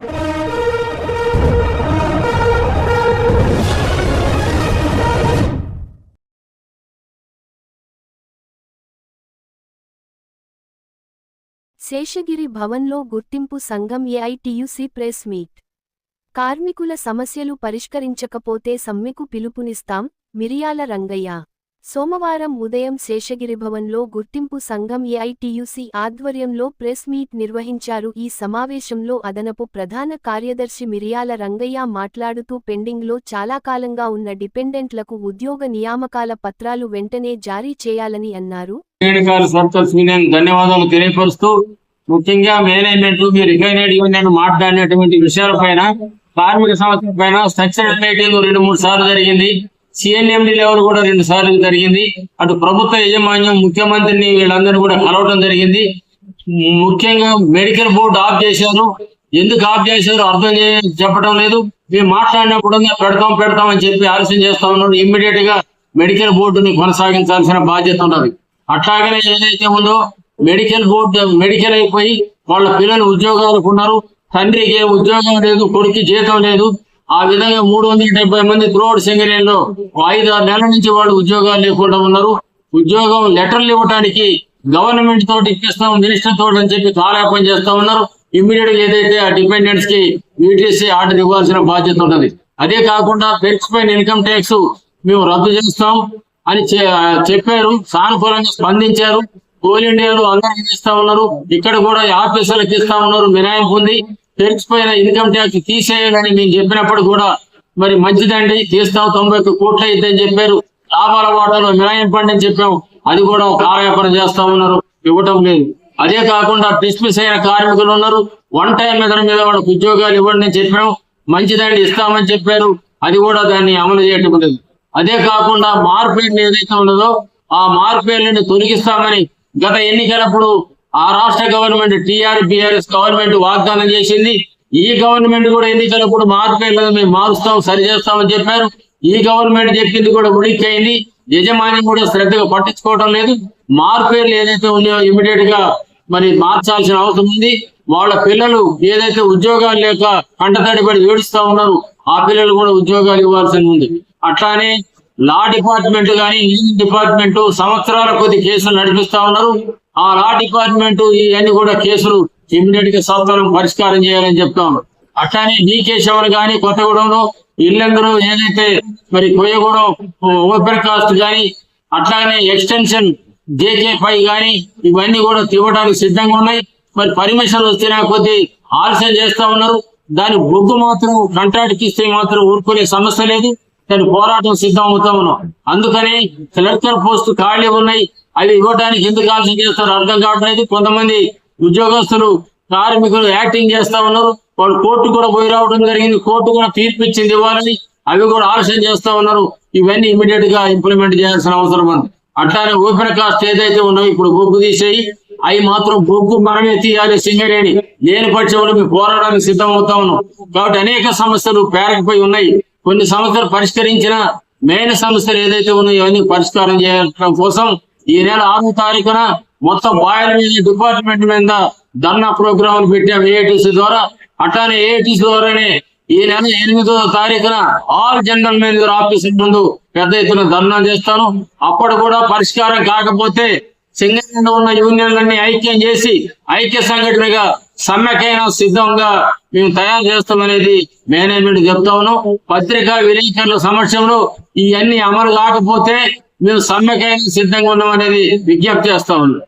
శేషగిరి భవన్లో గుర్తింపు సంఘం ఏఐటియుసి ప్రెస్ మీట్. కార్మికుల సమస్యలు పరిష్కరించకపోతే సమ్మెకు పిలుపునిస్తాం, మిరియాల రంగయ్య. సోమవారం ఉదయం శేషగిరిభవన్లో గుర్తింపు సంఘం ఏఐటియుసి ఆధ్వర్యంలో ప్రెస్ మీట్ నిర్వహించారు. ఈ సమావేశంలో అదనపు ప్రధాన కార్యదర్శి మిరియాల రంగయ్య మాట్లాడుతూ పెండింగ్లో చాలా కాలంగా ఉన్న డిపెండెంట్లకు ఉద్యోగ నియామకాల పత్రాలు వెంటనే జారీ చేయాలని అన్నారు. ధన్యవాదాలు తెలియపరుస్తూ ముఖ్యంగా మేనేజ్మెంట్ రికగ్నైజ్డ్ యూనియన్ మాట్లాడినటువంటి విషయాలపైన, కార్మిక సమస్యల పైన స్ట్రక్చరల్ మీటింగ్ 2-3 సార్లు జరిగింది. సిఎన్ఎండి లెవెల్ కూడా 2 సార్లు జరిగింది. అటు ప్రభుత్వ యాజమాన్యం, ముఖ్యమంత్రిని వీళ్ళందరూ కూడా కలవడం జరిగింది. ముఖ్యంగా మెడికల్ బోర్డు ఆఫ్ చేశారు. ఎందుకు ఆఫ్ చేశారు అర్థం చెప్పడం లేదు. మేము మాట్లాడినప్పుడు పెడతాం అని చెప్పి ఆలస్యం చేస్తా ఉన్నారు. ఇమ్మీడియట్ గా మెడికల్ బోర్డుని కొనసాగించాల్సిన బాధ్యత ఉన్నది. అట్లాగనే ఏదైతే ఉందో మెడికల్ బోర్డు మెడికల్ అయిపోయి వాళ్ళ పిల్లలు ఉద్యోగాలకు ఉన్నారు. తండ్రికి ఉద్యోగం లేదు, కొడుకు జీతం లేదు. ఆ విధంగా 370 మంది త్రూఅవుట్ సింగరేణిలో 5-6 నెలల నుంచి వాళ్ళు ఉద్యోగాలు లేకుండా ఉన్నారు. ఉద్యోగం లెటర్లు ఇవ్వడానికి గవర్నమెంట్ తోటి ఇప్పిస్తాం, మినిస్టర్ తోటి అని చెప్పి కాలయాపన చేస్తా ఉన్నారు. ఇమ్మీడియట్ గా ఏదైతే ఆ డిపెండెంట్స్ కి యూటీసీ ఆర్డర్ ఇవ్వాల్సిన బాధ్యత ఉన్నది. అదే కాకుండా పెర్క్స్ పైన ఇన్కమ్ ట్యాక్స్ మేము రద్దు చేస్తాం అని చెప్పారు. సానుకూలంగా స్పందించారు. కోల్ ఇండియాలో అందరికి ఇస్తా ఉన్నారు. ఇక్కడ కూడా ఆఫీసర్లకు ఇస్తా ఉన్నారు. మినహాయింపు ఉంది. పెర్క్స్ పైన ఇన్కమ్ ట్యాక్స్ తీసేయాలని మేము చెప్పినప్పుడు కూడా మరి మంచిదండి తీస్తాం, 91 కోట్లు అయిద్దని చెప్పారు. లాభాల వాటాలో మినహాయింపండి అని చెప్పాం. అది కూడా కాలయాపన చేస్తా ఉన్నారు, ఇవ్వటం లేదు. అదే కాకుండా డిస్మిస్ అయిన కార్మికులు ఉన్నారు. 1 టైం మీద వాళ్ళకి ఉద్యోగాలు ఇవ్వండి అని చెప్పాం. మంచిదండి ఇస్తామని చెప్పారు. అది కూడా దాన్ని అమలు చేయటం లేదు. అదే కాకుండా మార్పేర్లు ఏదైతే ఉన్నదో ఆ మార్పేర్లను తొలగిస్తామని గత ఎన్నికలప్పుడు ఆ రాష్ట్ర గవర్నమెంట్ టీఆర్ఎస్ గవర్నమెంట్ వాగ్దానం చేసింది. ఈ గవర్నమెంట్ కూడా ఎన్నికలప్పుడు మార్పేర్లను మేము మారుస్తాం, సరిచేస్తామని చెప్పారు. ఈ గవర్నమెంట్ చెప్పింది కూడా ఉడిక్కైంది. యజమాని కూడా శ్రద్ధగా పట్టించుకోవడం లేదు. మార్పేర్లు ఏదైతే ఉన్నాయో ఇమీడియట్ గా మరి మార్చాల్సిన అవసరం ఉంది. వాళ్ళ పిల్లలు ఏదైతే ఉద్యోగాలు లేక కంటతడి పడి ఏడుస్తా ఉన్నారు, ఆ పిల్లలు కూడా ఉద్యోగాలు ఇవ్వాల్సి ఉంది. అట్లానే లా డిపార్ట్మెంట్ కానీ లీగల్ డిపార్ట్మెంట్ సంవత్సరాల కొద్ది కేసులు నడిపిస్తా ఉన్నారు. ఆ లా డిపార్ట్మెంట్ ఇవన్నీ కూడా కేసులు ఇమ్మీడియట్ గా సత్వరం పరిష్కారం చేయాలని చెప్తాం. అట్లానే డీకేశవన్ కానీ కొత్తగూడెంలో ఇల్లందరూ ఏదైతే మరి కొయ్యగూడెం ఓపెన్ కాస్ట్ కానీ అట్లానే ఎక్స్టెన్షన్ JK5 కానీ ఇవన్నీ కూడా ఇవ్వడానికి సిద్ధంగా ఉన్నాయి. మరి పర్మిషన్లు వచ్చినా కొద్ది ఆలస్యం చేస్తా ఉన్నారు. దాని బొగ్గు మాత్రం కాంట్రాక్ట్కి ఇస్తే మాత్రం ఊరుకునే సమస్య లేదు. దాని పోరాటం సిద్ధం అవుతా ఉన్నాం. అందుకని క్లర్కర్ పోస్టు ఖాళీ ఉన్నాయి. అవి ఇవ్వడానికి ఎందుకు ఆలస్యం చేస్తారో అర్థం కావట్లేదు. కొంతమంది ఉద్యోగస్తులు కార్మికులు యాక్టింగ్ చేస్తా ఉన్నారు. వాళ్ళు కోర్టు కూడా పోయి రావడం జరిగింది. కోర్టు కూడా తీర్పు ఇచ్చింది ఇవ్వాలని, అవి కూడా ఆలస్యం చేస్తా ఉన్నారు. ఇవన్నీ ఇమీడియట్ గా ఇంప్లిమెంట్ చేయాల్సిన అవసరం ఉంది. అట్లానే ఓపెన్ కాస్ట్ ఏదైతే ఉన్నాయో ఇప్పుడు బొగ్గు తీసేయి, అవి మాత్రం బొగ్గు మనమే తీయాలి. సింగరేణి లేని పక్షంలో మేము పోరాడానికి సిద్ధం అవుతా ఉన్నాం. కాబట్టి అనేక సమస్యలు పేరకపోయి ఉన్నాయి. కొన్ని సమస్యలు పరిష్కరించిన మెయిన్ సమస్యలు ఏదైతే ఉన్నాయో అవన్నీ పరిష్కారం చేయడం కోసం ఈ నెల 6వ తారీఖున మొత్తం బాయిల మీద డిపార్ట్మెంట్ మీద ధర్నా ప్రోగ్రాం పెట్టాం ఏఐటీసీ ద్వారా. అట్లానే ఏఐటీసీ ద్వారానే ఈ నెల 8వ తారీఖున ఆల్ జనరల్ మేనేజర్ ఆఫీస్ ముందు పెద్ద ఎత్తున ధర్నా చేస్తాను. అప్పుడు కూడా పరిష్కారం కాకపోతే సింగరేణిలో ఉన్న యూనియన్లన్నీ ఐక్యం చేసి ఐక్య సంఘటనగా సమ్మెకైనా సిద్ధంగా మేము తయారు చేస్తామనేది మేనేజ్మెంట్ చెప్తా ఉన్నాం. పత్రికా విలేకరుల సమక్షంలో ఇవన్నీ అమలు కాకపోతే మేము సమ్మెకైనా సిద్ధంగా ఉన్నామనేది విజ్ఞప్తి చేస్తా ఉన్నాం.